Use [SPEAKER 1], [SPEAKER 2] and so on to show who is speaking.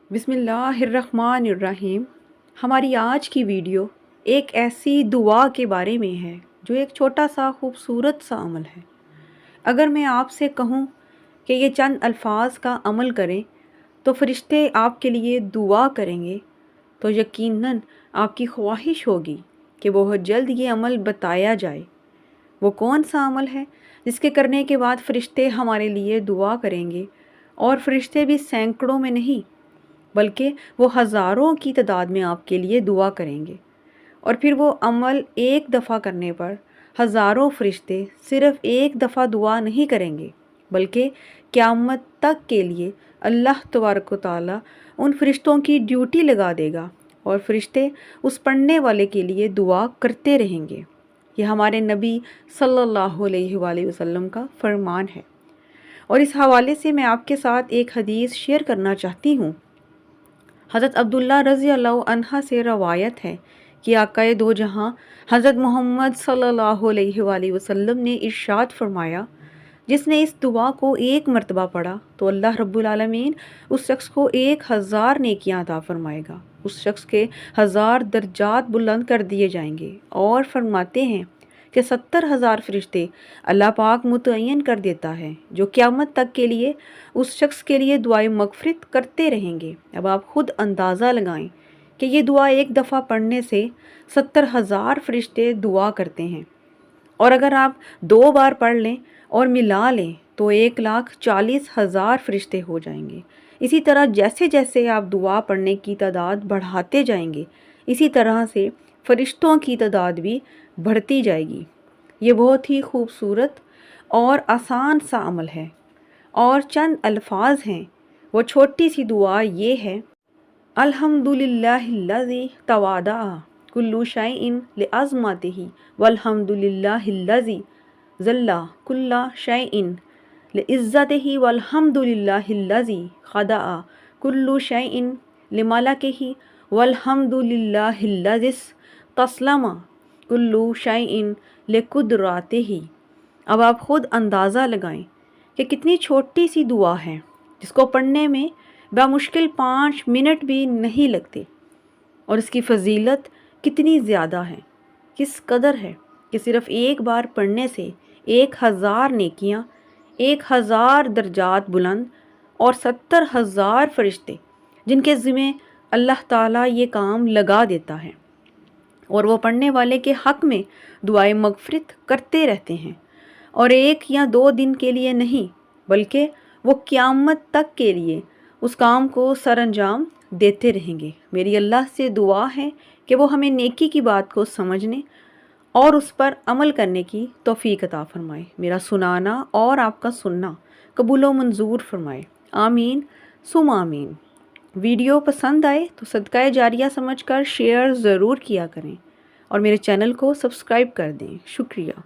[SPEAKER 1] बिस्मिल्लाहिर्रहमानिर्रहीम। हमारी आज की वीडियो एक ऐसी दुआ के बारे में है जो एक छोटा सा खूबसूरत सा अमल है। अगर मैं आपसे कहूँ कि ये चंद अल्फाज का अमल करें तो फरिश्ते आपके लिए दुआ करेंगे, तो यकीनन आपकी ख्वाहिश होगी कि बहुत जल्द ये अमल बताया जाए। वो कौन सा अमल है जिसके करने के बाद फरिश्ते हमारे लिए दुआ करेंगे, और फरिश्ते भी सैकड़ों में नहीं बल्कि वो हज़ारों की तादाद में आपके लिए दुआ करेंगे। और फिर वो अमल एक दफ़ा करने पर हज़ारों फरिश्ते सिर्फ़ एक दफ़ा दुआ नहीं करेंगे, बल्कि क़यामत तक के लिए अल्लाह तबारक व तआला उन फरिश्तों की ड्यूटी लगा देगा और फरिश्ते उस पढ़ने वाले के लिए दुआ करते रहेंगे। ये हमारे नबी सल्लल्लाहु अलैहि वसल्लम का फरमान है। और इस हवाले से मैं आपके साथ एक हदीस शेयर करना चाहती हूँ। हज़रत अब्दुल्ला रज़ी अल्लाह अन्हा से रवायत है कि आकाए दो जहां हज़रत मोहम्मद सल्लल्लाहु अलैहि वसल्लम ने इरशाद फरमाया, जिसने इस दुआ को एक मरतबा पढ़ा तो अल्लाह रब्बुल आलमीन उस शख्स को 1000 नेकियां अता फरमाएगा। उस शख्स के 1000 दर्जात बुलंद कर दिए जाएंगे। और फरमाते हैं कि 70,000 फरिश्ते अल्लाह पाक मुतय्यन कर देता है जो क़यामत तक के लिए उस शख्स के लिए दुआए मग़फ़िरत करते रहेंगे। अब आप ख़ुद अंदाज़ा लगाएं कि ये दुआ एक दफ़ा पढ़ने से 70,000 फरिश्ते दुआ करते हैं, और अगर आप 2 बार पढ़ लें और मिला लें तो 1,40,000 फरिश्ते हो जाएंगे। इसी तरह जैसे जैसे आप दुआ पढ़ने की तादाद बढ़ाते जाएंगे, इसी तरह से फरिश्तों की तादाद भी बढ़ती जाएगी। ये बहुत ही खूबसूरत और आसान सा अमल है, और चंद अल्फाज हैं। वो छोटी सी दुआ ये है, अल्हम्दुलिल्लाहिल्लज़ी तवादा कुल्लु शैइन लिअज़मतिही वल्हम्दुलिल्लाहिल्लज़ी ज़ल्ला कुल्ला शैइन लिइज़्ज़तिही वल्हम्दुलिल्लाहिल्लज़ी खदा कुल्लु शैइन लिमलकिही वल्हम्दुलिल्लाहिल्लज़ी तस्लमा कुल्लु शैइन लिकुदरतिही। अब आप ख़ुद अंदाज़ा लगाएं कि कितनी छोटी सी दुआ है, जिसको पढ़ने में बामुश्किल 5 मिनट भी नहीं लगते, और इसकी फ़जीलत कितनी ज़्यादा है, किस कदर है कि सिर्फ़ एक बार पढ़ने से 1000 नेकियां, 1000 दर्जात बुलंद और 70,000 फरिश्ते जिनके ज़िम्मे अल्लाह ताला ये काम लगा देता है, और वो पढ़ने वाले के हक़ में दुआए मग़फ़िरत करते रहते हैं। और 1 या 2 दिन के लिए नहीं, बल्कि वो क़यामत तक के लिए उस काम को सरअंजाम देते रहेंगे। मेरी अल्लाह से दुआ है कि वो हमें नेकी की बात को समझने और उस पर अमल करने की तौफ़ीक अता फ़रमाए। मेरा सुनाना और आपका सुनना कबूल व मंजूर फरमाए। आमीन सुम आमीन। वीडियो पसंद आए तो सदका जारिया समझकर शेयर ज़रूर किया करें, और मेरे चैनल को सब्सक्राइब कर दें। शुक्रिया।